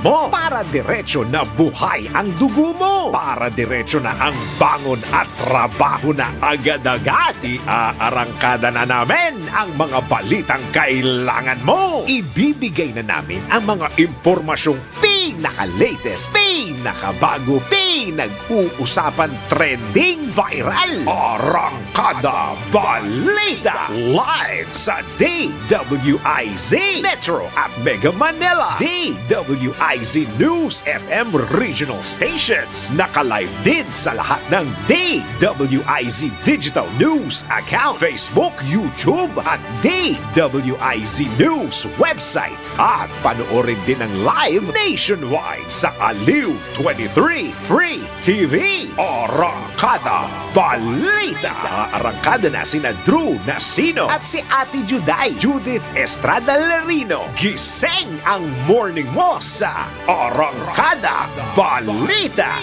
mo. Para diretso na buhay ang dugo mo. Para diretso na ang bangon at trabaho na agad-agad. Iaarangkada na namin ang mga balitang kailangan mo. Ibibigay na namin ang mga impormasyong pinaka-latest, pinakabago, pinag-uusapan, trending, viral. Arangkada Balita live sa DWIZ Metro at Mega Manila. DWIZ News FM regional stations. Naka-live din sa lahat ng DWIZ Digital News account, Facebook, YouTube at DWIZ News website. At panoorin din ang live nationwide sa Aliw 23 Free TV. Arangkada Balita. Arangkada na sina Drew Nasino at si Ate Juday, Judith Estrada Larino. Gising ang morning mo sa Arangkada Balita.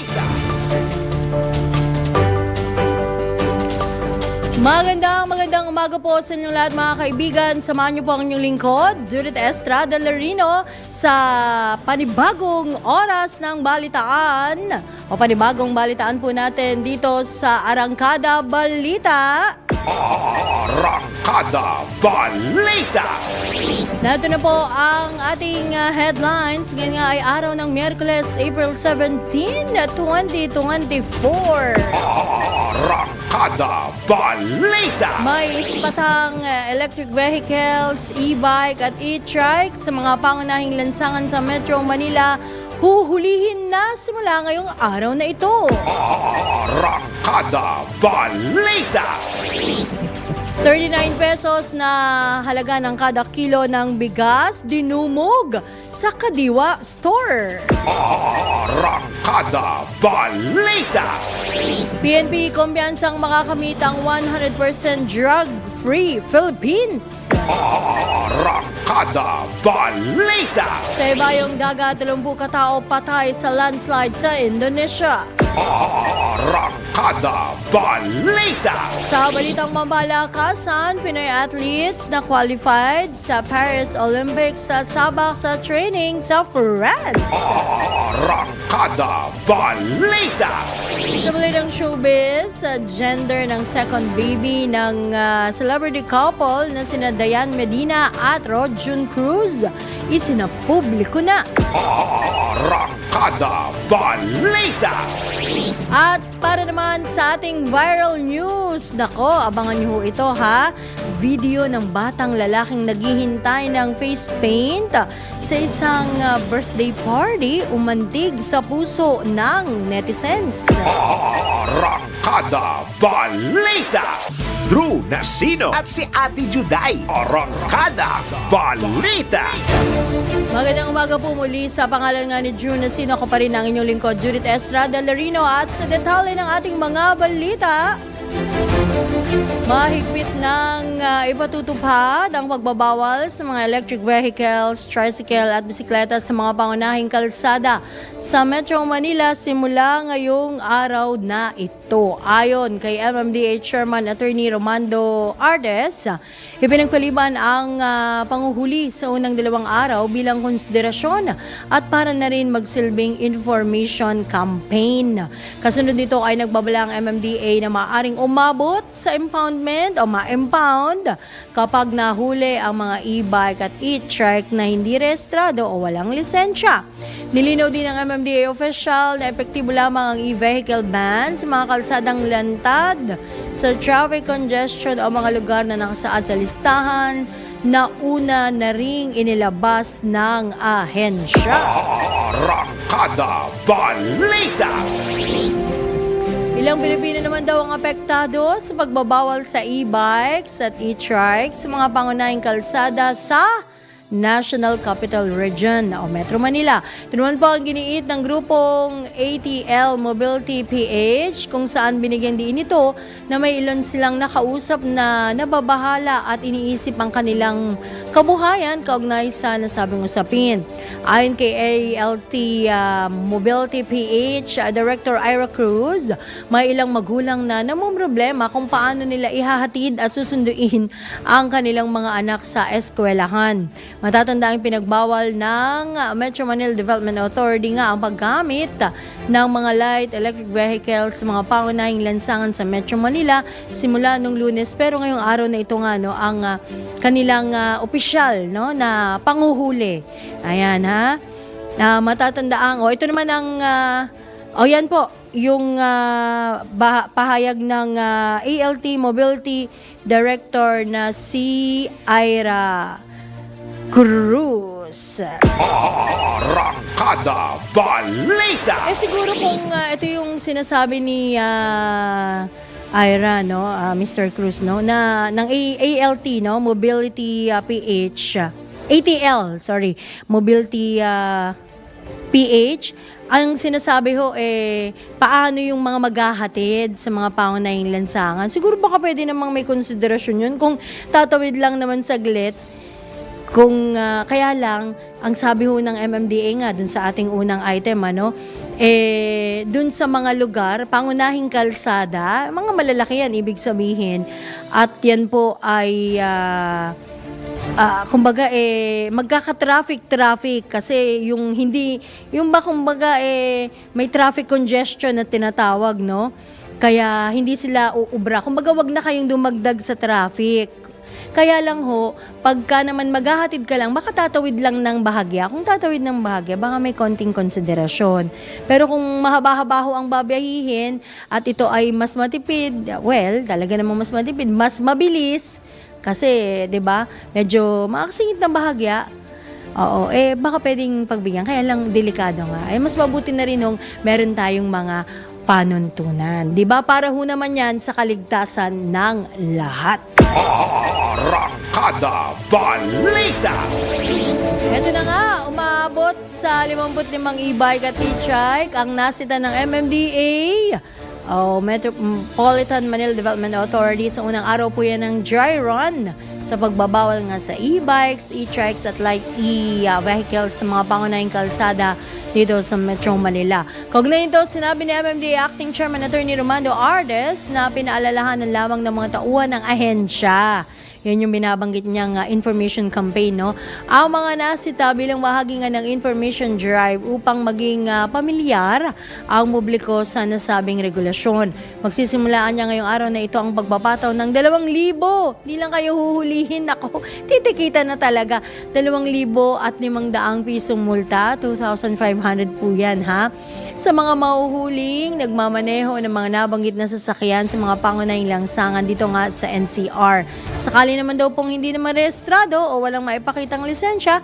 Magandang umaga po sa inyong lahat mga kaibigan. Samahan niyo po ang inyong lingkod, Judith Estrada Larino, sa panibagong oras ng balitaan o panibagong balitaan po natin dito sa Arangkada Balita. Arangkada Balita. Narito na po ang ating headlines. Ngayon nga ay araw ng Miyerkules, April 17, 2024. Arangkada Balita. May ispatang electric vehicles, e-bike at e-trike sa mga pangunahing lansangan sa Metro Manila. Huhulihin na simula ngayong araw na ito. Arangkada Balita. 39 pesos na halaga ng kada kilo ng bigas dinumog sa Kadiwa Store. Arangkada Balita. PNP kumpiyansang makakamit ang 100% drug-free Philippines. Arangkada Balita. Sa ibayong dagat, 30 katao patay sa landslide sa Indonesia. Arangkada Balita. Sa balitang mamalakasan, Pinoy athletes na qualified sa Paris Olympics sa sabak sa training sa France. Arangkada Balita. Sa balitang showbiz, sa gender ng second baby ng celebrity couple na sina Dayan Medina at Rodjun Cruz, isinapubliko na. Arangkada Balita. At para naman sa ating viral news, nako, abangan niyo ho ito ha. Video ng batang lalaking naghihintay ng face paint sa isang birthday party umantig sa puso ng netizens. Arangkada Balita. Drew Nasino at si Ate Juday. Arangkada Balita. Magandang umaga po muli sa pangalan nga ni Drew Nasino. Ako pa rin ang inyong lingkod, Judith Estrada Larino, at sa detalye ng ating mga balita. Mahigpit ng ipatutupad ang pagbabawal sa mga electric vehicles, tricycle at bisikleta sa mga pangunahing kalsada sa Metro Manila simula ngayong araw na ito. Ayon kay MMDA Chairman Attorney Romando Ardes, ipinagpaliban ang panguhuli sa unang 2 araw bilang konsiderasyon at para na rin magsilbing information campaign. Kasunod nito ay nagbabala ang MMDA na maaaring umabot sa impoundment o ma-impound kapag nahuli ang mga e-bike at e-trike na hindi rehistrado o walang lisensya. Nilinaw din ng MMDA official na epektibo lamang ang e-vehicle ban sa mga kalsadang lantad, sa traffic congestion o mga lugar na nakasaad sa listahan na una na ring inilabas ng ahensya. Arangkada Balita. Ilang Pilipino naman daw ang apektado sa pagbabawal sa e-bikes at e-trike sa mga pangunahing kalsada sa National Capital Region o Metro Manila. Ito naman po ang giniit ng grupong ATL Mobility PH kung saan binigyang diin ito na may ilan silang nakausap na nababahala at iniisip ang kanilang kabuhayan kaugnay sa nasabing usapin. Ayon kay ALT Mobility PH Director Ira Cruz, may ilang magulang na namang problema kung paano nila ihahatid at susunduin ang kanilang mga anak sa eskwelahan. Matatanda ang pinagbawal ng Metro Manila Development Authority nga ang paggamit ng mga light electric vehicles sa mga pangunahing lansangan sa Metro Manila simula nung Lunes, pero ngayong araw na ito nga ang kanilang opisyal na panguhuli. Ayan ha. Matatandaan ito naman ang yan po yung pahayag ng ALT Mobility Director na si Ira Cruz. Arangkada Balita! Siguro kung ito yung sinasabi ni Ira, Mr. Cruz, na ng ALT, Mobility PH, ATL, Mobility PH, ang sinasabi paano yung mga maghahatid sa mga pangunahing lansangan. Siguro baka pwede namang may konsiderasyon yun kung tatawid lang naman saglit. Kung kaya lang, ang sabi ho ng MMDA nga dun sa ating unang item, dun sa mga lugar, pangunahing kalsada, mga malalaki yan, ibig sabihin. At yan po ay, kumbaga, magkaka-traffic kasi yung hindi, may traffic congestion na tinatawag, Kaya hindi sila uubra. Kumbaga, wag na kayong dumagdag sa traffic. Kaya lang pagka naman maghahatid ka lang, baka tatawid lang ng bahagya. Kung tatawid ng bahagya, baka may konting konsiderasyon. Pero kung mahaba-haba ang babiyahihin at ito ay mas matipid, talaga namang mas matipid, mas mabilis. Kasi, 'di ba? Medyo makakasingit ng bahagya. Oo, baka pwedeng pagbigyan. Kaya lang delikado nga. Mas mabuti na rin meron tayong mga panuntunan. 'Di ba? Para naman 'yan sa kaligtasan ng lahat. Arangkada Balita! Ito na nga, umabot sa 55 e-bike at e-trike ang nasita ng MMDA, Metropolitan Manila Development Authority. Sa unang araw po yan ng dry run sa pagbabawal nga sa e-bikes, e-trikes at light e-vehicles sa mga pangunahing kalsada dito sa Metro Manila. Kaugnay nito, sinabi ni MMDA Acting Chairman Attorney Romando Ardes na pinaalalahanan lamang ng mga tauhan ng ahensya. Yan yung binabanggit niyang information campaign, Ang mga nasita bilang bahagi nga ng information drive upang maging pamilyar ang publiko sa nasabing regulasyon. Magsisimulaan niya ngayong araw na ito ang pagpapataw ng 2,000. Hindi lang kayo huhulihin. Ako, titikita na talaga. 2,500 pisong multa. 2,500 po yan, ha? Sa mga mahuhuling, nagmamaneho ng mga nabanggit na sasakyan sa mga pangunahing langsangan dito nga sa NCR. Sakali naman daw pong hindi naman rehistrado o walang maipakitang lisensya,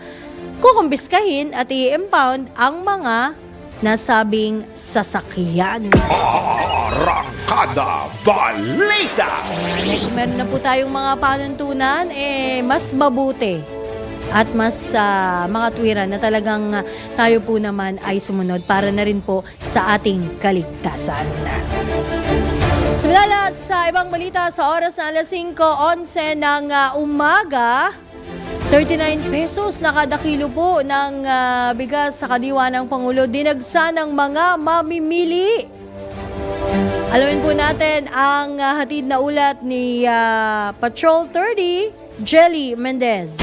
kukumpiskahin at i-impound ang mga nasabing sasakyan. Arangkada Balita! Next, meron na po tayong mga panuntunan, mas mabuti at mas makatwiran na talagang tayo po naman ay sumunod para na rin po sa ating kaligtasan. Simula sa ibang balita sa oras na alas 5:11 ng umaga, 39 pesos na kada kilo po ng bigas sa kadiwa ng Pangulo dinagsa ng mga mamimili. Alamin po natin ang hatid na ulat ni Patrol 30, Jelly Mendez.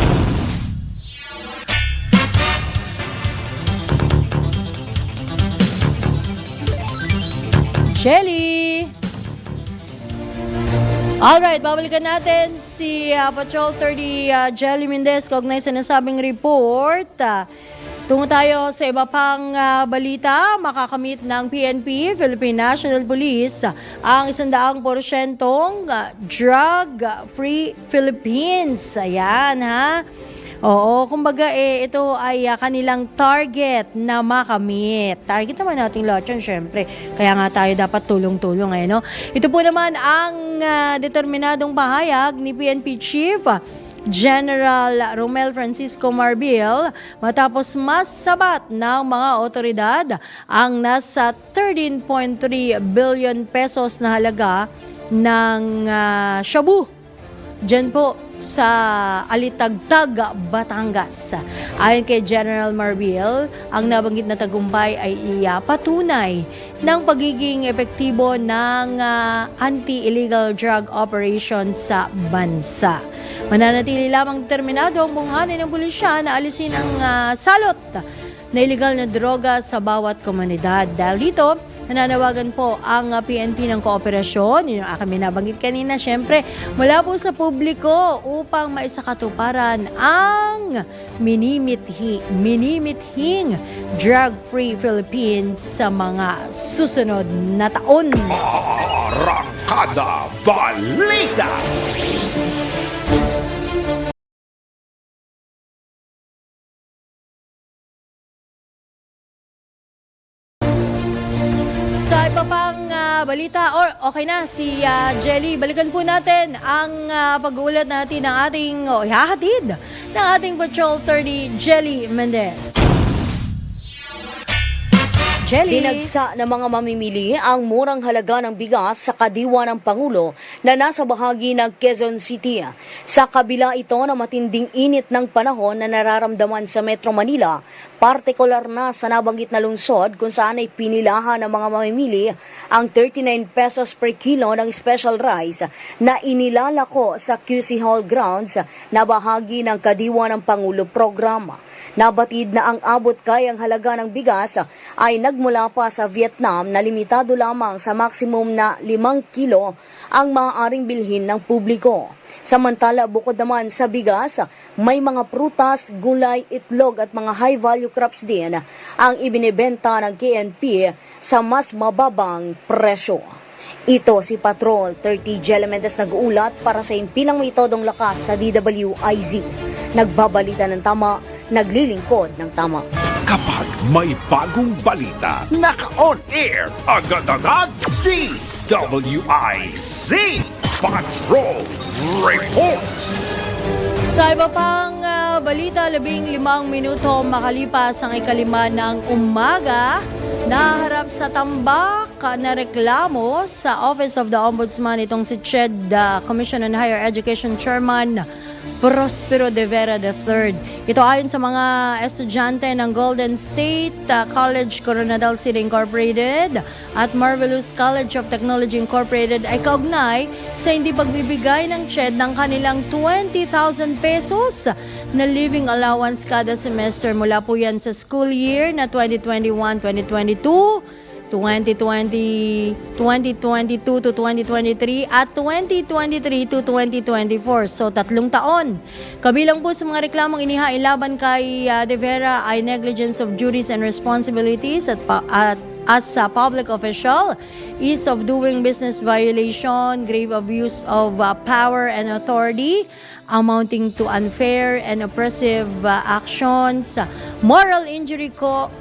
Jelly! Alright, babalikan natin si Patrol 30 Jelly Mendez kaugnay sa nasabing report. Tungo tayo sa iba pang balita. Makakamit ng PNP, Philippine National Police, ang 100% drug-free Philippines. Ayan, ha? Oo, kumbaga ito ay kanilang target na makamit. Target naman nating lahat yan, syempre. Kaya nga tayo dapat tulong-tulong no? Ito po naman ang determinadong pahayag ni PNP Chief General Romel Francisco Marbil matapos mas sabat ng mga otoridad ang nasa 13.3 billion pesos na halaga ng shabu. Diyan po sa Alitagtag, Batangas. Ayon kay General Marbil, ang nabanggit na tagumpay ay patunay ng pagiging epektibo ng anti-illegal drug operation sa bansa. Mananatili lamang determinado ang bunghanin ng pulisya na alisin ang salot na illegal na droga sa bawat komunidad. Dahil dito, nananawagan po ang PNP ng kooperasyon, yun yung aking binabanggit kanina, syempre, mula po sa publiko upang maisakatuparan ang minimithing drug-free Philippines sa mga susunod na taon. Arangkada Balita! Sa iba pang balita, or okay na, si Jelly, balikan po natin ang pag-uulat natin ng ating, ihahatid ng ating Patrol 30, Jelly Mendez. Jelly. Dinagsa ng mga mamimili ang murang halaga ng bigas sa kadiwa ng Pangulo na nasa bahagi ng Quezon City. Sa kabila ito na matinding init ng panahon na nararamdaman sa Metro Manila, partikular na sa nabanggit na lungsod kung saan ay pinilahan ng mga mamimili ang 39 pesos per kilo ng special rice na inilalako sa QC Hall grounds na bahagi ng kadiwa ng Pangulo programa. Nabatid na ang abot kayang halaga ng bigas ay nagmula pa sa Vietnam na limitado lamang sa maximum na 5 kilo ang maaaring bilhin ng publiko. Samantala, bukod naman sa bigas, may mga prutas, gulay, itlog at mga high-value crops din ang ibinibenta ng KNP sa mas mababang presyo. Ito si Patrol 30 Jelly Mendez nag-uulat para sa impilang may todong lakas sa DWIZ. Nagbabalita ng tama, naglilingkod ng tama. Kapag may bagong balita, naka-on air, agad-agad, DWIZ Patrol Report! Sa iba pang balita, 15 minuto makalipas ang ikalima ng umaga, naharap sa tambak na reklamo sa Office of the Ombudsman itong si CHED, Commission on Higher Education Chairman Prospero de Vera III. Ito ayon sa mga estudyante ng Golden State College Coronadal City Incorporated at Marvelous College of Technology Incorporated ay kaugnay sa hindi pagbibigay ng CHED ng kanilang 20,000 pesos na living allowance kada semester mula po yan sa school year na 2021-2022, 2022 to 2023 at 2023 to 2024. So, 3 taon. Kabilang po sa mga reklamong inihain laban kay De Vera ay negligence of duties and responsibilities as a public official, ease of doing business violation, grave abuse of power and authority, amounting to unfair and oppressive actions, moral injury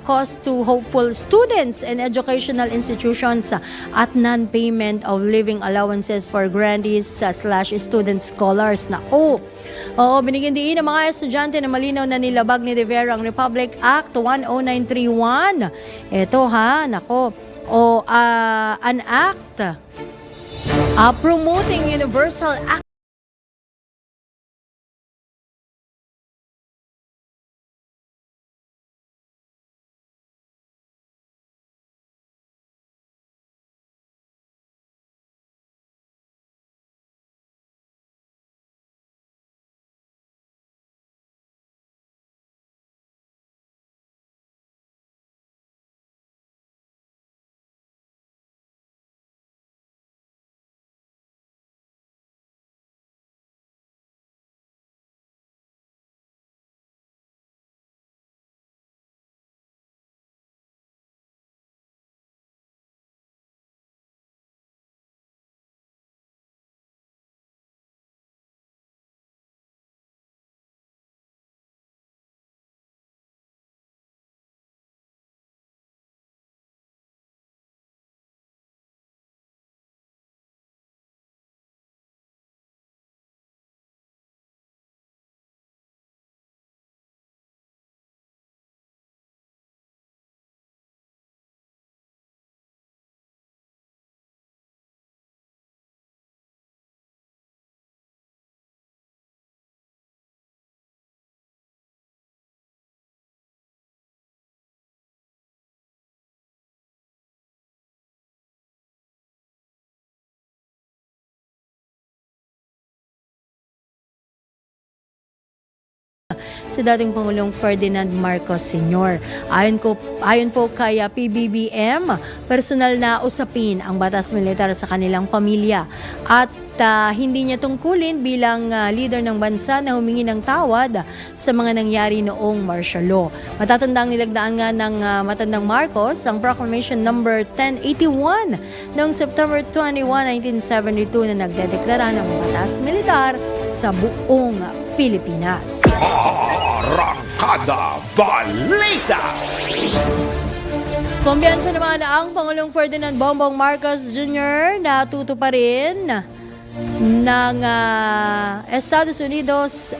caused to hopeful students and educational institutions, at non-payment of living allowances for grantees slash student scholars. Oo, binigyan din ng mga estudyante na malinaw na nilabag ni De Vera ang Republic Act 10931. Ito an act promoting universal si dating Pangulong Ferdinand Marcos Sr. Ayon po kay PBBM, personal na usapin ang batas militar sa kanilang pamilya at hindi niya tungkulin bilang leader ng bansa na humingi ng tawad sa mga nangyari noong martial law. Matatandang nilagdaan nga ng matandang Marcos ang Proclamation number 1081 noong September 21, 1972 na nagdedeklara ng batas militar sa buong Pilipinas. Arangkada Balita! Kumpiyansa naman ang Pangulong Ferdinand Bongbong Marcos Jr. na tutuparin ng Estados Unidos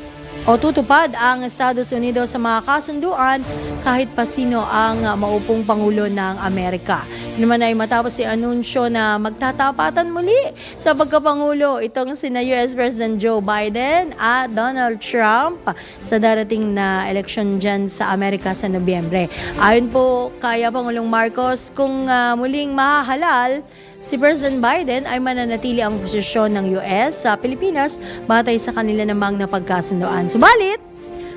o tutupad ang Estados Unidos sa mga kasunduan kahit pa sino ang maupong Pangulo ng Amerika. Ito naman ay matapos si anunsyo na magtatapatan muli sa pagkapangulo itong sina US President Joe Biden at Donald Trump sa darating na eleksyon dyan sa Amerika sa Nobyembre. Ayon po kay Pangulong Marcos, kung muling mahahalal si President Biden ay mananatili ang posisyon ng US sa Pilipinas batay sa kanila namang napagkasundoan. Subalit,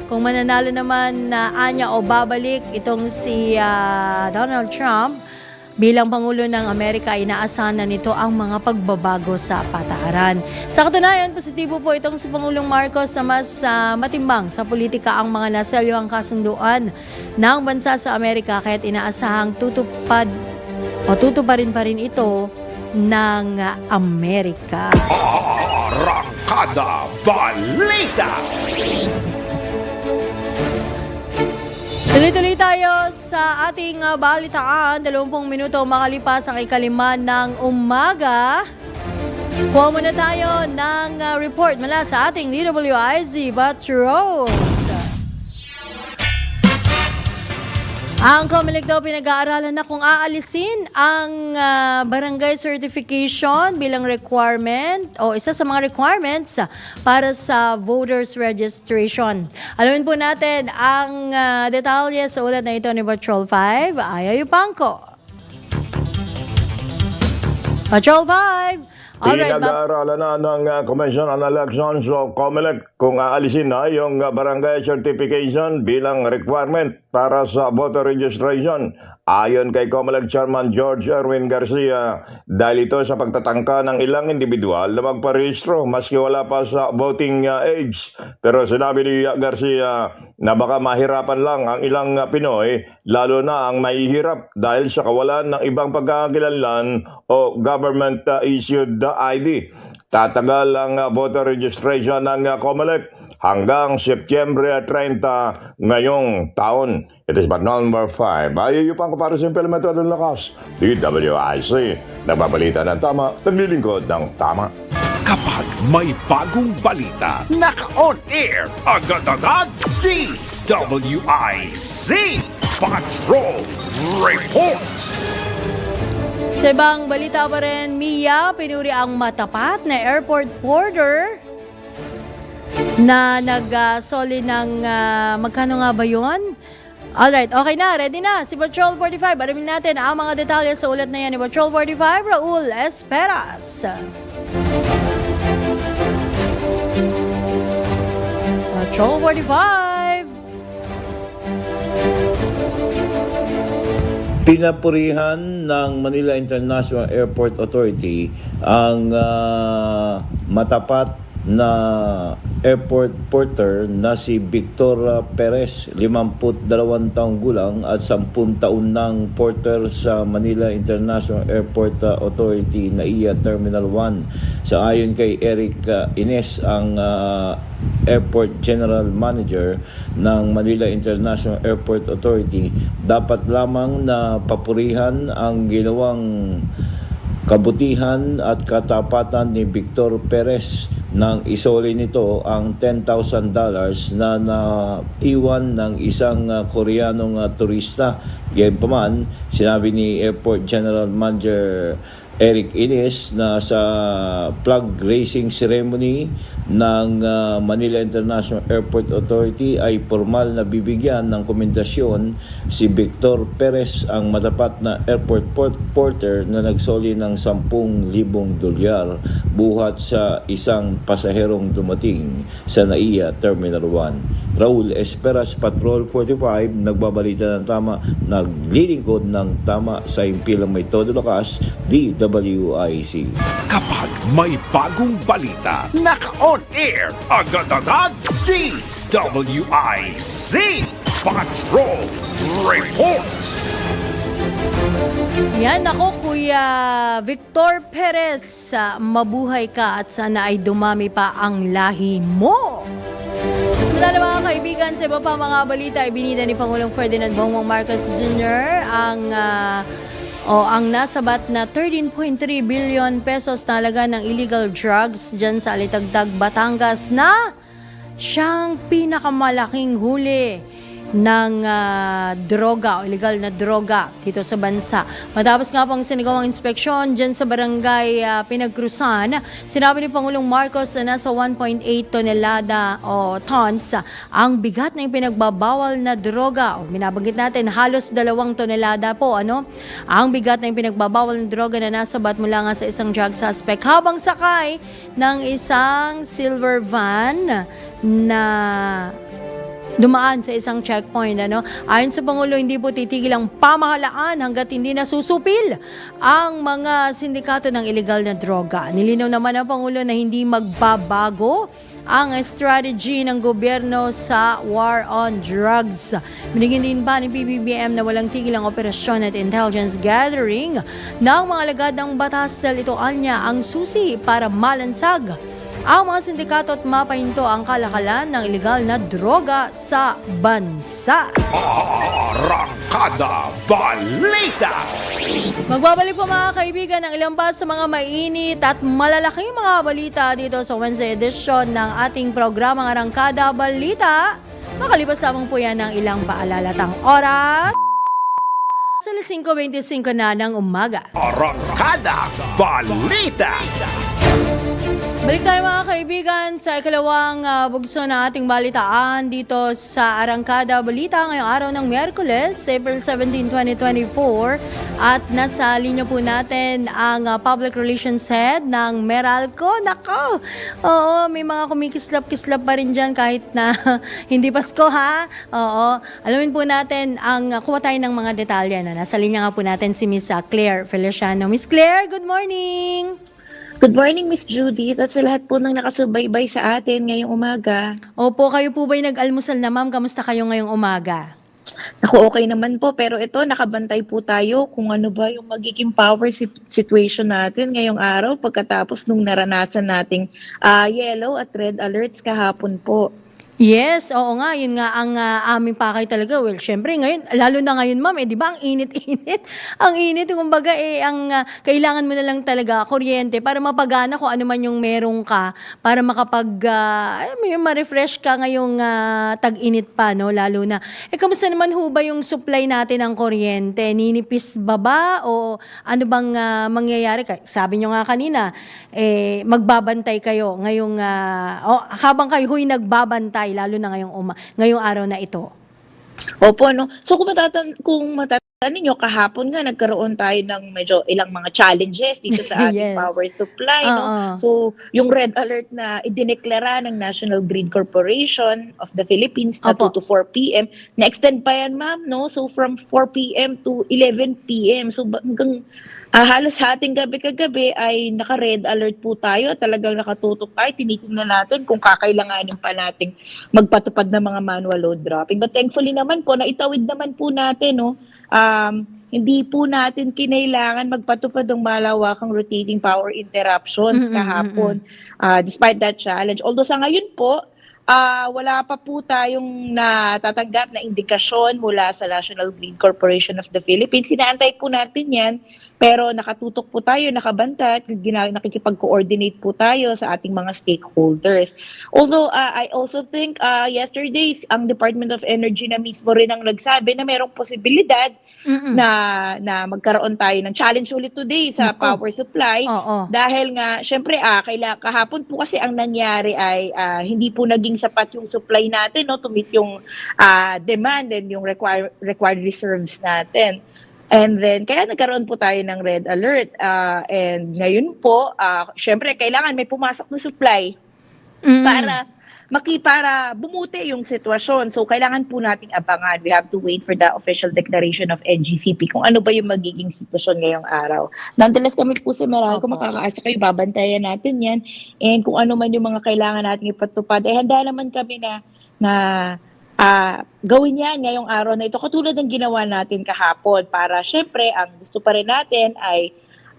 kung mananalo naman na anya o babalik itong si Donald Trump bilang Pangulo ng Amerika, inaasahan na nito ang mga pagbabago sa patakaran. Sa katunayan, positibo po itong si Pangulong Marcos na mas matimbang sa politika ang mga naselyuhang kasunduan ng bansa sa Amerika kaya't inaasahang tutuparin pa rin ito ng Amerika. Arangkada Balita! Tuloy-tuloy tayo sa ating balitaan. 20 minuto makalipas ang 5 ng umaga. Kuha muna tayo ng report mula sa ating DWIZ Batros. Ang COMELEC daw pinag-aaralan na kung aalisin ang barangay certification bilang requirement o isa sa mga requirements para sa voters registration. Alamin po natin ang detalye sa ulat na ito ni Patrol 5, Aya Yupanco. Patrol 5! Pinag-aaralan na ng Commission on Elections o COMELEC kung aalisin na yung barangay certification bilang requirement para sa voter registration. Ayon kay COMELEC Chairman George Erwin Garcia, dahil ito sa pagtatangka ng ilang individual na magparehistro maski wala pa sa voting age. Pero sinabi ni Garcia na baka mahirapan lang ang ilang Pinoy, lalo na ang mahihirap dahil sa kawalan ng ibang pagkakakilanlan o government-issued ID. Tatagal ang voter registration ng COMELEC hanggang Setyembre 30 ngayong taon. It is but number 5. Ayuyupan ko para sa implemento ng lakas. DWIC. Nagbabalita ng tama, naglilingkod ng tama. Kapag may bagong balita, naka-on air, agad-agad, DWIC Patrol Report! Sa ibang balita pa rin, Mia, pinuri ang matapat na airport porter na nagsoli ng magkano nga ba yun? Alright, okay na, ready na. Si Patrol 45, alamin natin ang mga detalye sa ulat na yan ni Patrol 45, Raul Esperas. Patrol 45. Pinapurihan ng Manila International Airport Authority ang matapat na airport porter na si Victor Perez, 52 taong gulang at 10 taon ng porter sa Manila International Airport Authority NAIA Terminal 1. Sa ayon kay Eric Ines, ang Airport General Manager ng Manila International Airport Authority, dapat lamang na papurihan ang ginawang kabutihan at katapatan ni Victor Perez nang isoli nito ang $10,000 na naiwan ng isang Koreanong turista. Gayunpaman, sinabi ni Airport General Manager Eric Ines na sa flag raising ceremony ng Manila International Airport Authority ay formal na bibigyan ng komendasyon si Victor Perez, ang matapat na airport porter na nagsoli ng $10,000 buhat sa isang pasaherong dumating sa NAIA Terminal 1. Raul Esperas, Patrol 45, nagbabalita ng tama, naglilingkod ng tama sa impilang may todo lakas, DWIC. Kapag may bagong balita, naka-on air, agad-agad, DWIC Patrol Report. Yan ako, Kuya Victor Perez. Mabuhay ka at sana ay dumami pa ang lahi mo. Samantala mga kaibigan, sa iba pa mga balita, ibinida ni Pangulong Ferdinand Bongbong Marcos Jr. ang nasabat na 13.3 billion pesos na halaga ng illegal drugs dyan sa Alitagtag, Batangas na siyang pinakamalaking huli ng droga o illegal na droga dito sa bansa. Matapos nga pong sinagawang inspeksyon dyan sa barangay Pinagkrusan, sinabi ni Pangulong Marcos na nasa 1.8 tonelada o tons ang bigat ng pinagbabawal na droga. O binabanggit natin halos 2 tonelada po ang bigat ng pinagbabawal na droga na nasabat mula nga sa isang drug suspect habang sakay ng isang silver van na dumaan sa isang checkpoint. Ayon sa Pangulo, hindi po titigil ang pamahalaan hanggat hindi nasusupil ang mga sindikato ng illegal na droga. Nilinaw naman ng Pangulo na hindi magbabago ang strategy ng gobyerno sa war on drugs. Binigyan din ba ni PBBM na walang tigil ang operasyon at intelligence gathering ng mga alagad ng batas dahil ito anya ang susi para malansag ang mga sindikato at mapahinto ang kalakalan ng illegal na droga sa bansa. Arangkada Balita. Magbabalik po mga kaibigan ng ilang pa sa mga mainit at malalaking mga balita dito sa Wednesday edition ng ating programang Arangkada Balita. Makalipas lamang po yan ng ilang paalalatang oras. Sa 5:25 na ng umaga. Arangkada Balita. Balik tayo mga kaibigan sa ikalawang bugso ng ating balitaan dito sa Arangkada Balita ngayong araw ng Miyerkules, April 17, 2024. At nasa linya po natin ang Public Relations Head ng Meralco. Nako! Oo, may mga kumikislap-kislap pa rin dyan kahit na hindi Pasko ha. Oo, alamin po natin ang kuha tayo ng mga detalye. Nasa linya nga po natin si Miss Claire Feliciano. Miss Claire, good morning! Good morning, Miss Judith, at sa lahat po ng nakasubaybay sa atin ngayong umaga. Opo, kayo po ba'y nag-almusal na ma'am? Kamusta kayo ngayong umaga? Ako okay naman po, pero ito, nakabantay po tayo kung ano ba yung magiging power situation natin ngayong araw pagkatapos nung naranasan nating yellow at red alerts kahapon po. Yes, oo nga, yun nga ang aming pakay talaga. Well, syempre ngayon, lalo na ngayon ma'am, di ba ang init-init? Ang init, kumbaga kailangan mo na lang talaga kuryente para mapagana kung ano man yung meron ka para ma-refresh ka ngayong tag-init pa, no? Lalo na. Kamusta naman ho ba yung supply natin ng kuryente? Ninipis ba o ano bang mangyayari? Sabi nyo nga kanina, magbabantay kayo ngayong, habang kayo huy nagbabantay, lalo na ngayong araw na ito. Opo, no? So kung matatandaan ninyo, kahapon nga nagkaroon tayo ng medyo ilang mga challenges dito sa ating Yes. power supply, no? So yung red alert na idineklara ng National Grid Corporation of the Philippines na Opo. 2 to 4 p.m. Na-extend pa yan, ma'am, no? So from 4 p.m. to 11 p.m. So hanggang halos sa ating gabi-kagabi ay naka-red alert po tayo. Talagang nakatutok tayo. Tinitingnan natin kung kakailanganin pa nating magpatupad ng mga manual load dropping. But thankfully naman po, naitawid naman po natin, no? Hindi po natin kinailangan magpatupad ng malawakang rotating power interruptions kahapon despite that challenge. Although sa ngayon po, wala pa po tayong natatanggap na indikasyon mula sa National Grid Corporation of the Philippines. Sinaantay po natin yan, pero nakatutok po tayo, nakabanta, at nakikipag-coordinate po tayo sa ating mga stakeholders. Although I also think yesterday, ang Department of Energy na mismo rin ang nagsabi na merong posibilidad na magkaroon tayo ng challenge ulit today sa power supply. Oo. Dahil nga, syempre, kahapon po kasi ang nangyari ay hindi po naging sapat yung supply natin, no, to meet yung demand and yung required reserves natin. And then, kaya nagkaroon po tayo ng red alert. And ngayon po, syempre, kailangan may pumasok na supply. para bumuti yung sitwasyon. So, kailangan po nating abangan. We have to wait for the official declaration of NGCP kung ano ba yung magiging sitwasyon ngayong araw. Nonetheless, kami po sa Meralco, makakaasa kayo, babantayan natin yan. And kung ano man yung mga kailangan natin ipatupad, handa naman kami na gawin yan ngayong araw na ito. Katulad ng ginawa natin kahapon para syempre, ang gusto pa rin natin ay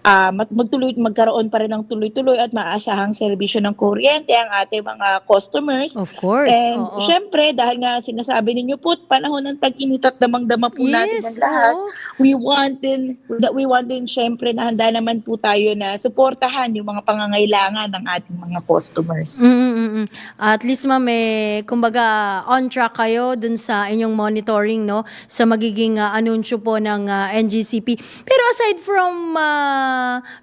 magkaroon pa rin ng tuloy-tuloy at maaasahang serbisyo ng kuryente ang ating mga customers. Of course. And oo. syempre, dahil nga sinasabi ninyo po, panahon ng tag-init at damang-dama po natin Yes, ang lahat, oo. we want din syempre na handa naman po tayo na suportahan yung mga pangangailangan ng ating mga customers. At least ma'am, kumbaga on track kayo dun sa inyong monitoring, no, sa magiging anunsyo po ng NGCP. Pero aside from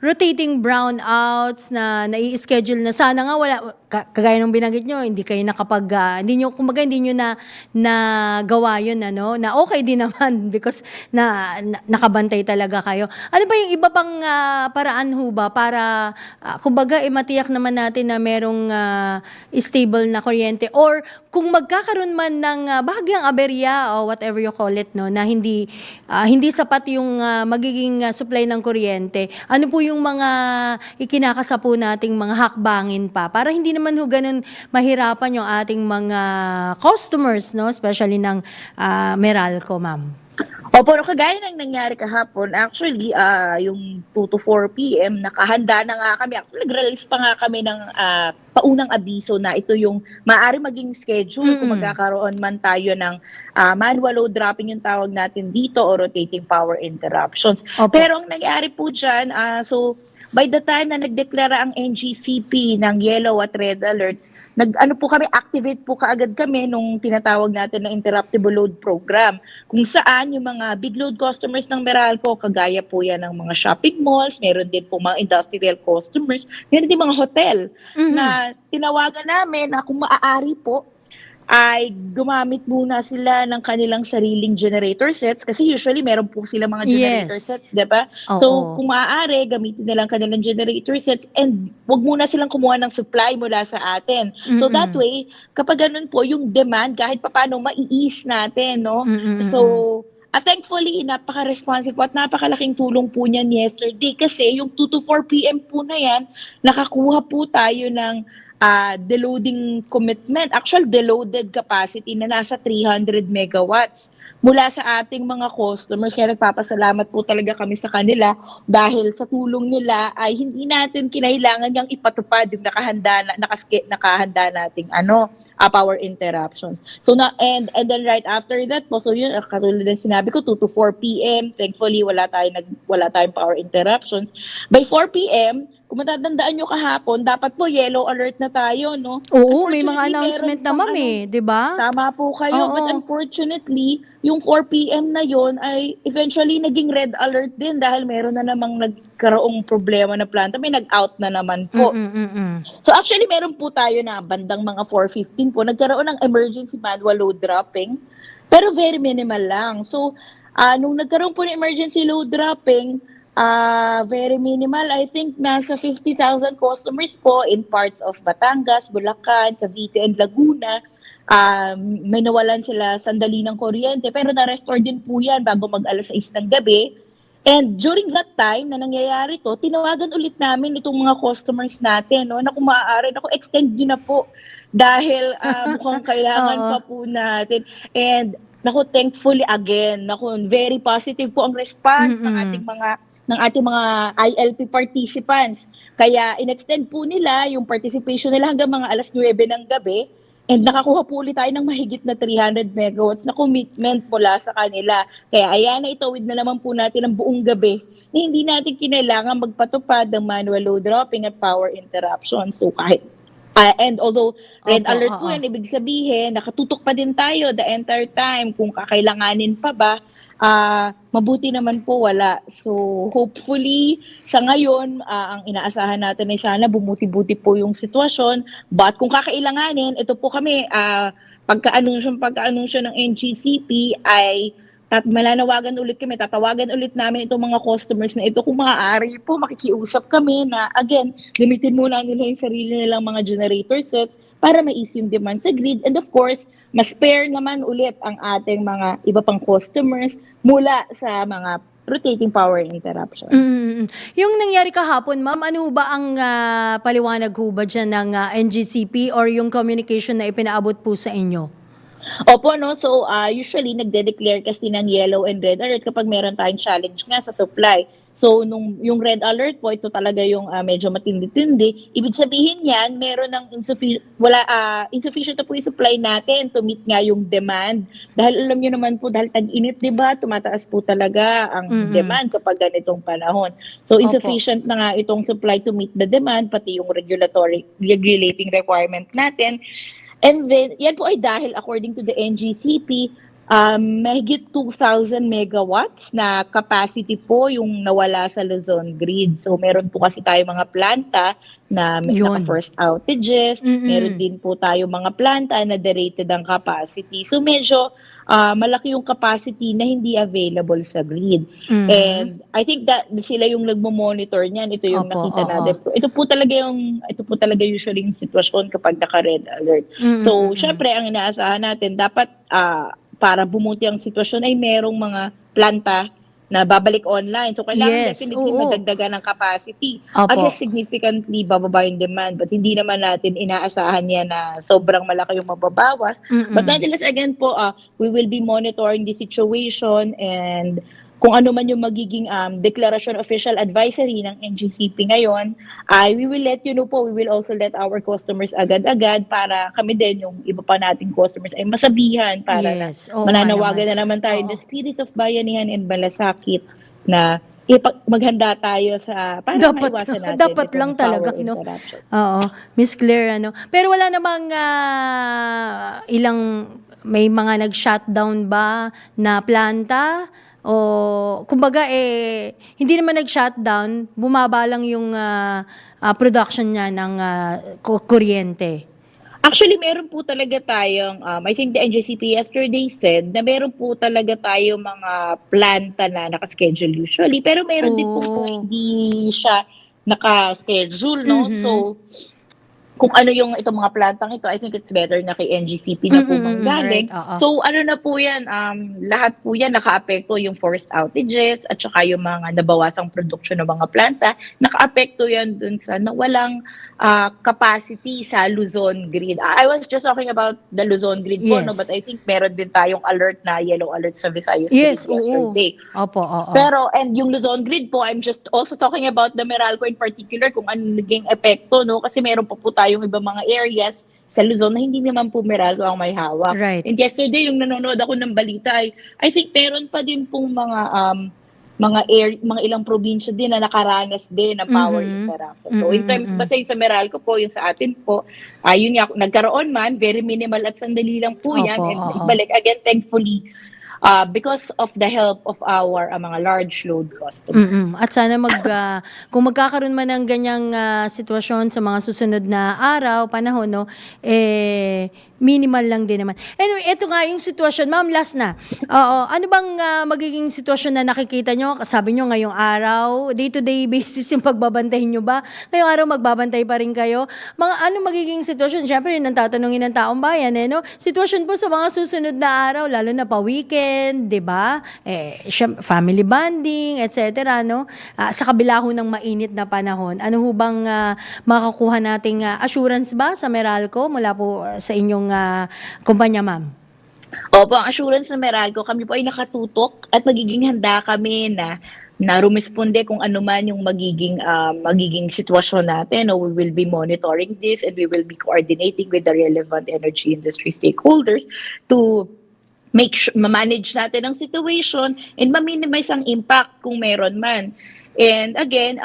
rotating brownouts na nai-schedule na, sana nga wala, kagaya ng binanggit nyo, hindi kayo nakapag, hindi nyo na gawa yun, ano, na okay din naman because nakabantay talaga kayo. Ano ba yung iba pang paraan ho ba para, kumbaga, matiyak naman natin na merong stable na kuryente, or kung magkakaroon man ng bahagyang aberya o whatever you call it, no, na hindi sapat yung magiging supply ng kuryente, ano po yung mga ikinakasapo nating mga hakbangin pa para hindi naman ho ganun mahirapan yung ating mga customers, no, especially ng Meralco, ma'am? Opo, kagaya ng nangyari kahapon, actually, yung 2 to 4 p.m., nakahanda na nga kami. Actually, nag-release pa nga kami ng paunang abiso na ito yung maaari maging schedule kung magkakaroon man tayo ng manual load dropping yung tawag natin dito o rotating power interruptions. Opo. Pero ang nangyari po dyan, so by the time na nagdeklara ang NGCP ng yellow at red alerts, activate po kaagad kami nung tinatawag natin na interruptible load program, kung saan yung mga big load customers ng Meralco, kagaya po yan ng mga shopping malls, meron din po mga industrial customers, meron din mga hotel na tinawagan namin na kung maaari po ay gumamit muna sila ng kanilang sariling generator sets kasi usually meron po sila mga generator Yes. sets, diba? Oo. So kung maaari, gamitin na lang kanilang generator sets and wag muna silang kumuha ng supply mula sa atin. So that way, kapag ganun po, yung demand kahit papaano mai-ease natin, no? So thankfully, napaka-responsive po at napakalaking tulong po niyan yesterday kasi yung 2 to 4 p.m. po na yan, nakakuha po tayo ng deloading commitment, actual deloaded capacity na nasa 300 megawatts mula sa ating mga customers. Kaya nagpapasalamat po talaga kami sa kanila dahil sa tulong nila ay hindi natin kinailangan yung ipatupad yung nakahanda nating power interruptions. So and then right after that po, so yun, katulad ng sinabi ko, 2 to 4 p.m. Thankfully, wala tayong power interruptions. By 4 p.m., kung matatandaan nyo kahapon, dapat po yellow alert na tayo, no? Oo, may mga Unfortunately, announcement meron na, pang ma'am, di ba? Tama po kayo, Oo. but unfortunately, yung 4 p.m. na yon ay eventually naging red alert din dahil meron na namang nagkaroong problema na planta. May nag-out na naman po. So actually, meron po tayo na bandang mga 4:15 po, nagkaroon ng emergency manual load dropping, pero very minimal lang. So, nung nagkaroon po ng emergency load dropping, very minimal. I think nasa 50,000 customers po in parts of Batangas, Bulacan, Cavite, and Laguna. May nawalan sila sandali ng kuryente, pero na-restore din po yan bago mag-alas 6 ng gabi. And during that time na nangyayari to, tinawagan ulit namin itong mga customers natin, no, na kung maaari, extend nyo na po dahil mukhang kailangan pa po natin. And thankfully again, very positive po ang response ng ating mga ILP participants. Kaya in-extend po nila yung participation nila hanggang mga alas 9 ng gabi. And nakakuha po ulit tayo ng mahigit na 300 megawatts na commitment mula sa kanila. Kaya ayan, itawid na naman po natin ang buong gabi na hindi natin kinailangan magpatupad ng manual load dropping at power interruption. So kahit and although red alert po yan, ibig sabihin, nakatutok pa din tayo the entire time. Kung kakailanganin pa ba, mabuti naman po wala. So hopefully, sa ngayon, ang inaasahan natin ay sana bumuti-buti po yung sitwasyon. But kung kakailanganin, ito po kami, pagka-anunsyo ng NGCP ay malanawagan ulit kami, tatawagan ulit namin itong mga customers na ito kung maaari po makikiusap kami na again, gamitin muna nila yung sarili nilang mga generator sets para ma-ease yung demand sa grid, and of course, ma-spare naman ulit ang ating mga iba pang customers mula sa mga rotating power interruption. Yung nangyari kahapon, ma'am, ano ba ang paliwanag ho ba dyan ng NGCP or yung communication na ipinaabot po sa inyo? Opo, no? So, usually, nagde-declare kasi ng yellow and red alert kapag meron tayong challenge nga sa supply. So, yung red alert po, ito talaga yung medyo matindi-tindi. Ibig sabihin yan, meron ng insufficient na po yung supply natin to meet nga yung demand. Dahil alam nyo naman po, dahil tag-init, di ba? Tumataas po talaga ang demand kapag ganitong panahon. So, insufficient na nga itong supply to meet the demand, pati yung regulating requirement natin. And then, yan po ay dahil according to the NGCP, mahigit 2,000 megawatts na capacity po yung nawala sa Luzon grid. So, meron po kasi tayo mga planta na naka-first outages. Meron din po tayo mga planta na derated ang capacity. So, medyo malaki yung capacity na hindi available sa grid. And I think that sila yung nagmo-monitor niyan. Ito yung nakita natin. Ito po talaga usually yung sitwasyon kapag naka-red alert. So, syempre, ang inaasahan natin, dapat para bumuti ang sitwasyon ay merong mga planta na babalik online. So, kailangan definitely madagdagan ng capacity. At least significantly bababa yung demand. But hindi naman natin inaasahan yan na sobrang malaki yung mababawas. But nonetheless, again po, we will be monitoring the situation, and kung ano man yung magiging declaration official advisory ng NGCP ngayon, we will let you know po. We will also let our customers agad-agad para kami din, yung iba pa nating customers ay masabihan para mananawagan na naman tayo in the spirit of bayanihan and malasakit na maghanda tayo sa para maiwasan natin dapat lang talaga, no? Oo, Miss Claire, ano. Pero wala namang may mga nag-shutdown ba na planta? O kumbaga hindi naman nag-shutdown, bumaba lang yung production niya ng kuryente. Actually, meron po talaga tayong, I think the NGCP yesterday said na meron po talaga tayong mga planta na nakaschedule usually, pero meron din po hindi siya nakaschedule, no? So, kung ano yung itong mga plantang ito, I think it's better na kay NGCP na po manggaling. Right, so, ano na po yan, lahat po yan naka-apekto yung forced outages at saka yung mga nabawasang production ng mga planta, naka-apekto yan dun sa nawalang capacity sa Luzon grid. I was just talking about the Luzon grid po, no? But I think meron din tayong alert na yellow alert sa Visayas grid yesterday. Opo. Pero, and yung Luzon grid po, I'm just also talking about the Meralco in particular, kung ano naging epekto, no? Kasi meron po yung iba mga areas sa Luzon na hindi naman po Meralco ang may hawak. Right. And yesterday, yung nanonood ako ng balita, I think meron pa din pong mga ilang probinsya din na nakaranas din ng power interruption. So in terms, basta yung sa Meralco po, yung sa atin po, yun nga, nagkaroon man, very minimal at sandali lang po yan. And ibalik, again, thankfully, because of the help of our mga large load customers. At sana kung magkakaroon man ng ganyang sitwasyon sa mga susunod na araw, panahon, no, minimal lang din naman. Anyway, ito nga yung sitwasyon. Ma'am, last na. Ano bang magiging sitwasyon na nakikita nyo? Sabi nyo ngayong araw, day-to-day basis yung pagbabantayin nyo ba? Ngayong araw magbabantay pa rin kayo? Ano magiging sitwasyon? Siyempre, yun ang tatanungin ng taong bayan, no? Sitwasyon po sa mga susunod na araw, lalo na pa weekend, di ba? Family bonding, etc., no? Sa kabila ho ng mainit na panahon, ano ho bang makakuha nating assurance ba sa Meralco mula po sa inyong kumpanya, ma'am? Opo, ang assurance ng Meralco, kami po ay nakatutok at magiging handa kami na rumisponde kung ano man yung magiging sitwasyon natin. We will be monitoring this and we will be coordinating with the relevant energy industry stakeholders to manage natin ang situation and ma-minimize ang impact kung meron man. And again,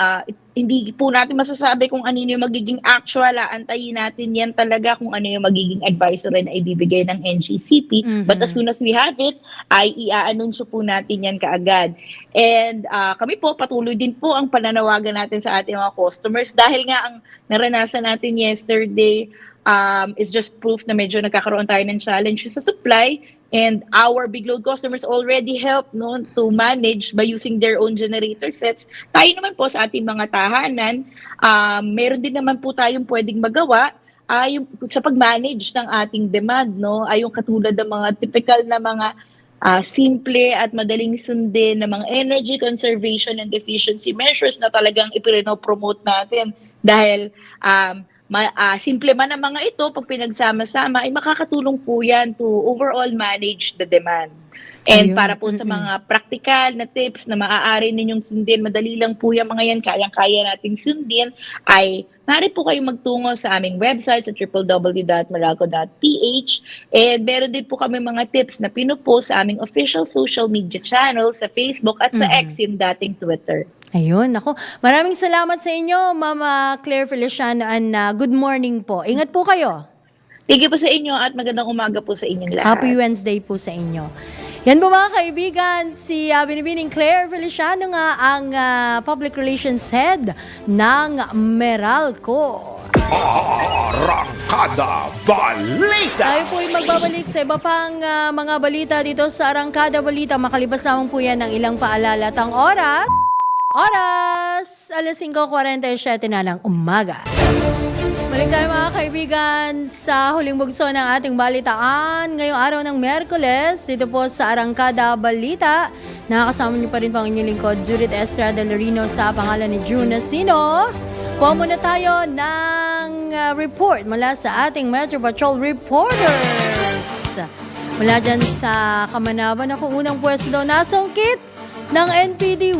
hindi po natin masasabi kung ano yung magiging actual. Antayin natin yan talaga kung ano yung magiging advisory na ibibigay ng NGCP. But as soon as we have it, ay i-anunsyo po natin yan kaagad. And kami po, patuloy din po ang pananawagan natin sa ating mga customers dahil nga ang naranasan natin yesterday is just proof na medyo nagkakaroon tayo ng challenge sa supply. And our big load customers already help no to manage by using their own generator sets. Tayo naman po sa ating mga tahanan, meron din naman po tayong pwedeng magawa yung sa pag-manage ng ating demand, no? Ay yung katulad ng mga typical na mga simple at madaling sundin na mga energy conservation and efficiency measures na talagang ipinopromote natin dahil simple man ang mga ito, pag pinagsama-sama, ay makakatulong po yan to overall manage the demand. And Ayun, para po sa mga practical na tips na maaari ninyong sundin, madali lang po yung mga yan, kayang-kaya nating sundin, ay maaari po kayong magtungo sa aming website sa www.meralco.ph. And meron din po kami mga tips na pinupost sa aming official social media channel sa Facebook at sa X, yung dating Twitter. Ayun, ako. Maraming salamat sa inyo, Mama Claire Feliciano, and good morning po. Ingat po kayo. Thank you po sa inyo at magandang umaga po sa inyong lahat. Happy Wednesday po sa inyo. Yan po mga kaibigan, si Binibining Claire Feliciano nga ang Public Relations Head ng Meralco. Arangkada Balita! Tayo po ay magbabalik sa iba pang mga balita dito sa Arangkada Balita. Makalibas naman po yan ng ilang paalala at ang oras, alas 5:47 na ng umaga. Balik tayo mga kaibigan sa huling bugso ng ating balitaan ngayong araw ng Miyerkules dito po sa Arangkada Balita. Nakakasama niyo pa rin po ang inyong lingkod, Judith Estrada Lorino, sa pangalan ni June Nasino. Kuha muna tayo ng report mula sa ating Metro Patrol reporters. Mula dyan sa Kamanawan, ako unang pwesto daw nasungkit ng NPD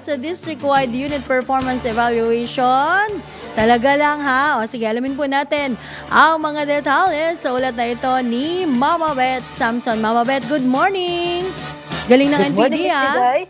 sa district-wide unit performance evaluation. Talaga lang ha. O sige, alamin po natin ang mga detalles sa ulat na ito ni Mama Beth Samson. Mama Beth, good morning! Galing ng Good morning, NPD ha. Day.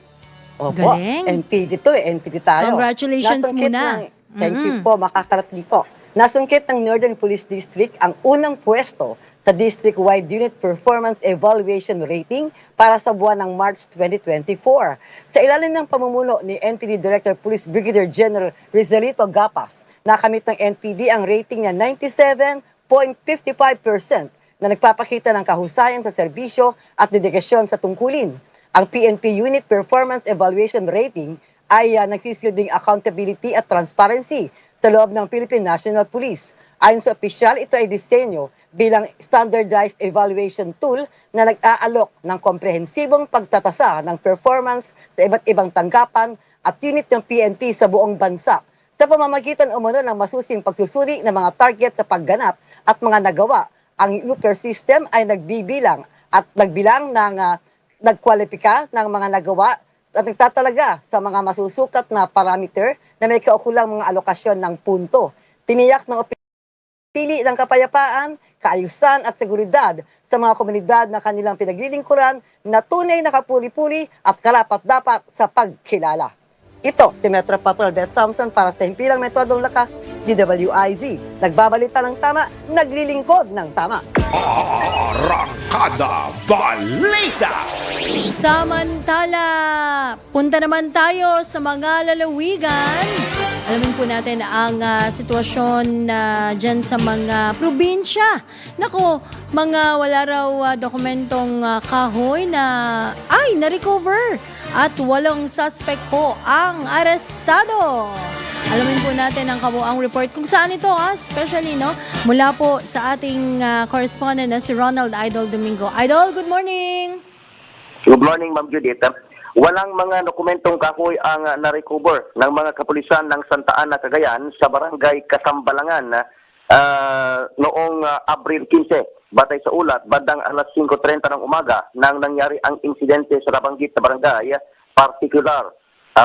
Opo, Galing. NPD to NPD tayo. Congratulations Nasungkit muna. Thank you po, makakarating po. Nasungkit ng Northern Police District ang unang pwesto sa district-wide unit performance evaluation rating para sa buwan ng March 2024. Sa ilalim ng pamumuno ni NPD Director Police Brigadier General Rizalito Gapas, nakamit ng NPD ang rating na 97.55% na nagpapakita ng kahusayan sa serbisyo at dedikasyon sa tungkulin. Ang PNP Unit Performance Evaluation Rating ay nagsisilbing accountability at transparency sa loob ng Philippine National Police. Ayon sa opisyal, ito ay disenyo bilang standardized evaluation tool na nag-aalok ng komprehensibong pagtatasa ng performance sa iba't ibang tanggapan at unit ng PNP sa buong bansa sa pamamagitan umano ng masusing pagsusuri ng mga target sa pagganap at mga nagawa. Ang UPER system ay nagbilang ng nagkwalipika ng mga nagawa at nagtatalaga sa mga masusukat na parameter na may kaukulang mga alokasyon ng punto. Tiniyak ng pili ng kapayapaan, kaayusan at seguridad sa mga komunidad na kanilang pinaglilingkuran na tunay na kapuri-puri at karapat-dapat sa pagkilala. Ito si Metro Patrol Beth Samson para sa Himpilang Metodong Lakas, DWIZ. Nagbabalita ng tama, naglilingkod ng tama. Arangkada Balita! Samantala, punta naman tayo sa mga lalawigan. Alamin po natin ang sitwasyon dyan sa mga probinsya. Naku, mga wala raw dokumentong kahoy na na-recover at 8 suspect po ang arestado. Alamin po natin ang kabuang report kung saan ito, especially mula po sa ating correspondent na si Ronald Idol Domingo. Idol, good morning! Good morning, Ma'am Judith. Walang mga dokumentong kahoy ang na-recover ng mga kapulisan ng Santa Ana, Cagayan sa barangay Kasambalangan noong Abril 15. Batay sa ulat, bandang alas 5:30 ng umaga nang nangyari ang insidente sa nabanggit na barangay, particular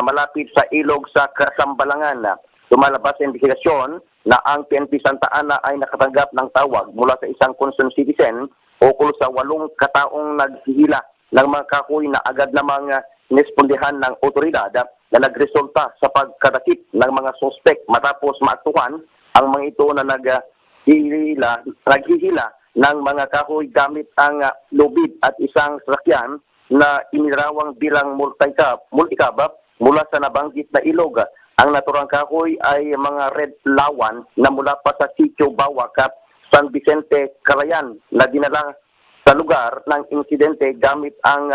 malapit sa ilog sa Kasambalangan. Lumalabas sa investigasyon na ang PNP Santa Ana ay nakatanggap ng tawag mula sa isang concerned citizen ukol sa 8 kataong naghihila ng mga kahoy na agad namang inespondihan ng otoridad na nagresulta sa pagkadakip ng mga suspect matapos maaktuhan ang mga ito na naghihila ng mga kahoy gamit ang lubid at isang sasakyan na inirawang bilang multicab mula sa nabanggit na ilog. Ang naturang kahoy ay mga red lawan na mula pa sa Sitio Bawak, San Vicente, Calayan na dinala sa lugar ng insidente gamit ang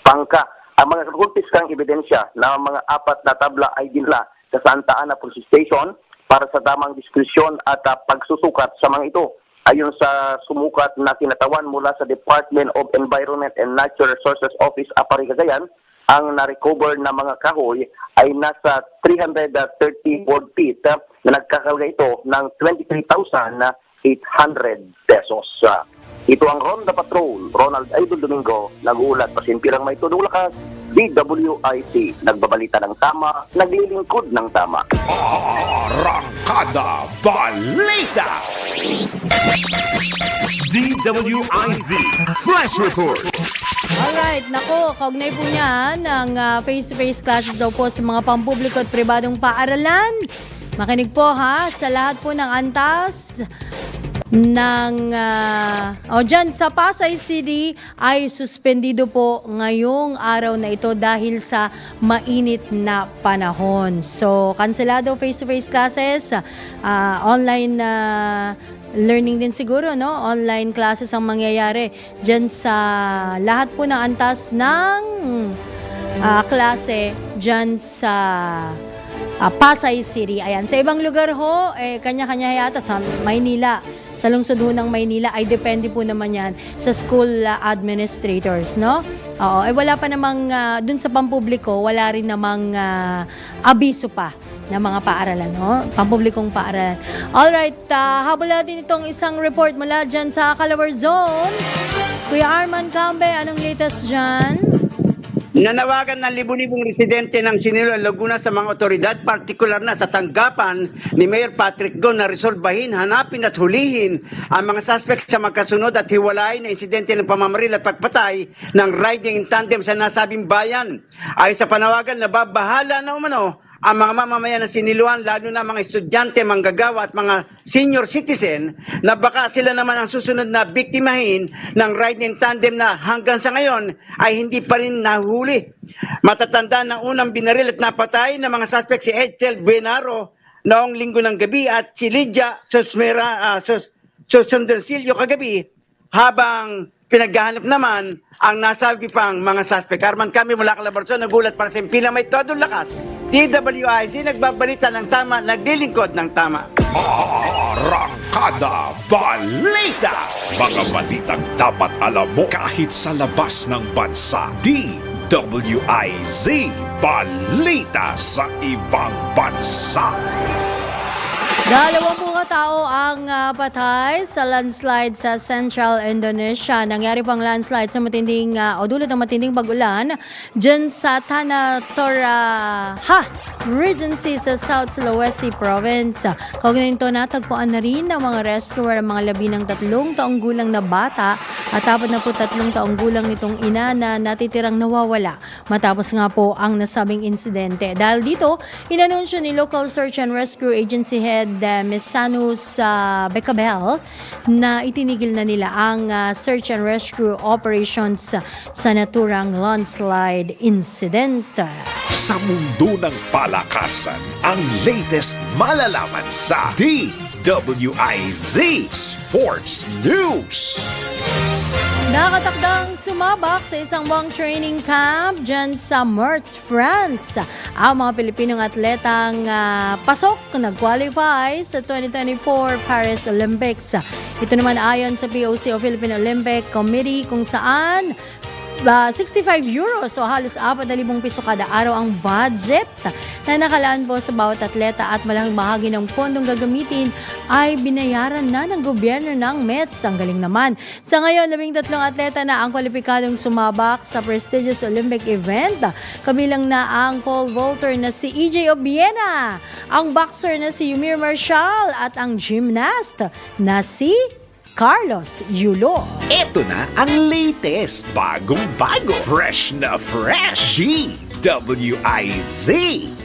pangka. Ang mga kumpiskang ebidensya na mga 4 na tabla ay dinala sa Santa Ana Police Station para sa tamang diskresyon at pagsusukat sa mga ito. Ayon sa sumukat na kinatawan mula sa Department of Environment and Natural Resources Office, Apari, Cagayan, ang na-recover na mga kahoy ay nasa 330 board feet na nagkakalga ito ng 23,800 pesos. Ito ang Ronda Patrol, Ronald Idol Domingo, nag-uulat, pasimpirang may tudong lakas, DWIC, nagbabalita ng tama, naglilingkod ng tama. Arangkada Balita! DWIZ Flash Report! Alright, nako, kaugnay po niyan ng face-to-face classes daw po sa mga pampubliko at pribadong paaralan. Makinig po ha, sa lahat po ng antas ng dyan sa Pasay City ay suspendido po ngayong araw na ito dahil sa mainit na panahon. So, kanselado face-to-face classes, online learning din siguro, no? Online classes ang mangyayari dyan sa lahat po ng antas ng klase dyan sa Pasay City. Ayan. Sa ibang lugar ho, kanya-kanya yata sa Maynila. Sa lungsod ho ng Maynila ay depende po naman yan sa school administrators, no? Oo, wala pa namang, dun sa pampubliko, wala rin namang abiso pa ng mga paaralan, no? Pampublikong paaralan. Alright, habol natin itong isang report mula dyan sa Calawar Zone. Kuya Arman Cambe, anong latest dyan? Nanawagan ng libu-libong residente ng Sinilo, Laguna sa mga otoridad, partikular na sa tanggapan ni Mayor Patrick Go na resolbahin, hanapin at hulihin ang mga suspect sa magkasunod at hiwalay na insidente ng pamamaril at pagpatay ng riding in tandem sa nasabing bayan. Ayon sa panawagan, nababahala na umano ang mga mamamayan ng Siniluan, lalo na mga estudyante, manggagawa at mga senior citizen, na baka sila naman ang susunod na biktimahin ng riding tandem na hanggang sa ngayon ay hindi pa rin nahuli. Matatanda na unang binaril at napatay ng mga suspect si Edsel Buenaro noong linggo ng gabi at si Lydia Sosundersilio kagabi, habang pinaghahanap naman ang nasabi pang mga suspect. Arman kami mula Calabarzon, nagulat para sa Impila, may todong lakas. DWIZ, nagbabalita ng tama, naglilingkod ng tama. Arangkada Balita! Mga balitang dapat alam mo kahit sa labas ng bansa. DWIZ Balita sa ibang bansa. 2 katao ang patay sa landslide sa Central Indonesia. Nangyari pang landslide sa matinding dulot ng matinding pag-ulan dyan sa Tanah Toraja Regency sa South Sulawesi Province. Kaugnay nito, natagpuan na rin ng mga rescuer ang mga labi ng 3 taong gulang na bata at 43 taong gulang nitong ina na natitirang nawawala matapos nga po ang nasabing insidente. Dahil dito, inanunsyo ni Local Search and Rescue Agency Head Miss Sanus Becabel na itinigil na nila ang search and rescue operations sa naturang landslide incident. Sa mundo ng palakasan, ang latest malalaman sa DWIZ Sports News. Nakatakdang sumabak sa isang buwang training camp dyan sa Mertz, France. Ang mga Pilipinong atletang pasok nag-qualify sa 2024 Paris Olympics. Ito naman ayon sa POC o Philippine Olympic Committee kung saan 65 euros o halos 4,000 piso kada araw ang budget na nakalaan po sa bawat atleta at malaking bahagi ng pondong gagamitin ay binayaran na ng gobyerno ng METS. Ang galing naman. Sa ngayon, 13 atleta na ang kwalipikadong sumabak sa prestigious Olympic event. Kabilang na ang pole vaulter na si EJ Obiena, ang boxer na si Yumir Marshall at ang gymnast na si Carlos Yulo. Ito na ang latest, bagong-bago, fresh na fresh, DWIZ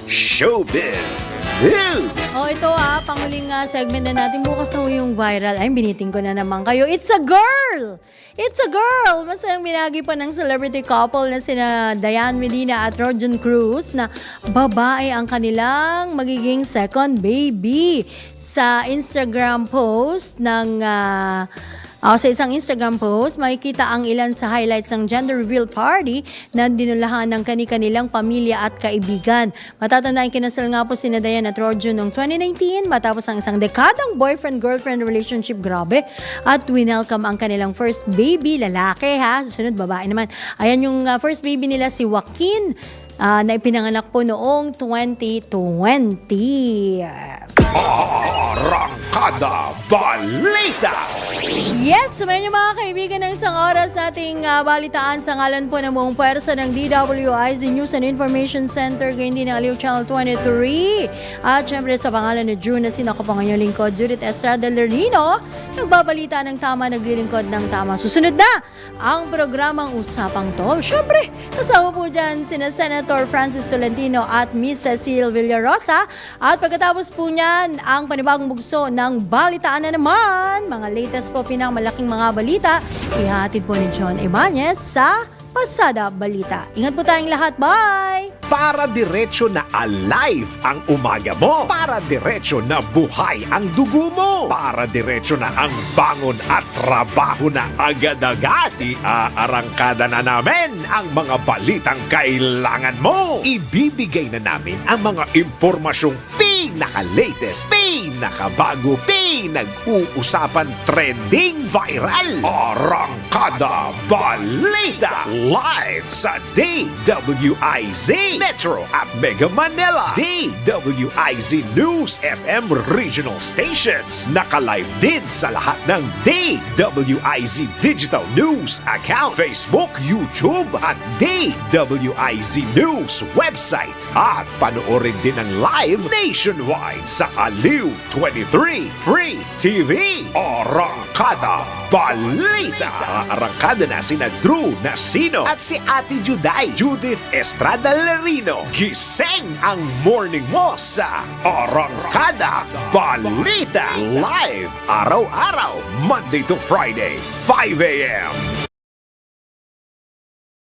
Showbiz News. Ito panguling segment na natin. Bukas na yung viral. Ay, biniting ko na naman kayo. It's a girl! It's a girl! Masayang binagi pa ng celebrity couple na sina Diane Medina at Rojan Cruz na babae ang kanilang magiging second baby. Sa Instagram post ng Sa isang Instagram post, makikita ang ilan sa highlights ng gender reveal party na dinulahan ng kani-kanilang pamilya at kaibigan. Matatandaan kinasal nga po sina Dayan at Rojo noong 2019 matapos ang isang dekadang boyfriend-girlfriend relationship, grabe. At winelcome ang kanilang first baby, lalaki ha, susunod babae naman. Ayan yung first baby nila, si Joaquin, na ipinanganak po noong 2020. Arangkada Balita! Yes, sumayin niyo mga kaibigan ng isang oras sa ating balitaan sa ngalan po ng buong pwersa ng DWIZ News and Information Center, gayon din ng Aliw Channel 23. At syempre sa pangalan ni Drew na sinakapanganyong lingkod, Judith Estrada Lerino, nagbabalita ng tama, naglilingkod ng tama. Susunod na ang programang Usapang Tol. Syempre, kasama po dyan sina Senator Francis Tolentino at Miss Cecile Villarosa. At pagkatapos po niyan, ang panibagong bugso ng balitaan na naman. Mga latest po, pinakamalaking mga balita, ihatid po ni John Ibanez sa Pasada Balita. Ingat po tayong lahat. Bye! Para diretso na alive ang umaga mo. Para diretso na buhay ang dugo mo. Para diretso na ang bangon at trabaho na agad-agad. Iarangkada na namin ang mga balitang kailangan mo. Ibibigay na namin ang mga impormasyong pinaka-latest, pinakabago, pinag-uusapan, trending, viral. Arangkada Balita. Live sa DWIZ Metro at Mega Manila. DWIZ News FM regional stations. Naka-live din sa lahat ng DWIZ Digital News account, Facebook, YouTube at DWIZ News website. At panoorin din ang live nationwide sa Aliw 23 Free TV. Arangkada Balita. Arangkada na sina Drew Nasino at si Ate Juday, Judith Estrada Lerino. Gising ang morning mo sa Arangkada Balita. Live araw-araw, Monday to Friday, 5 a.m.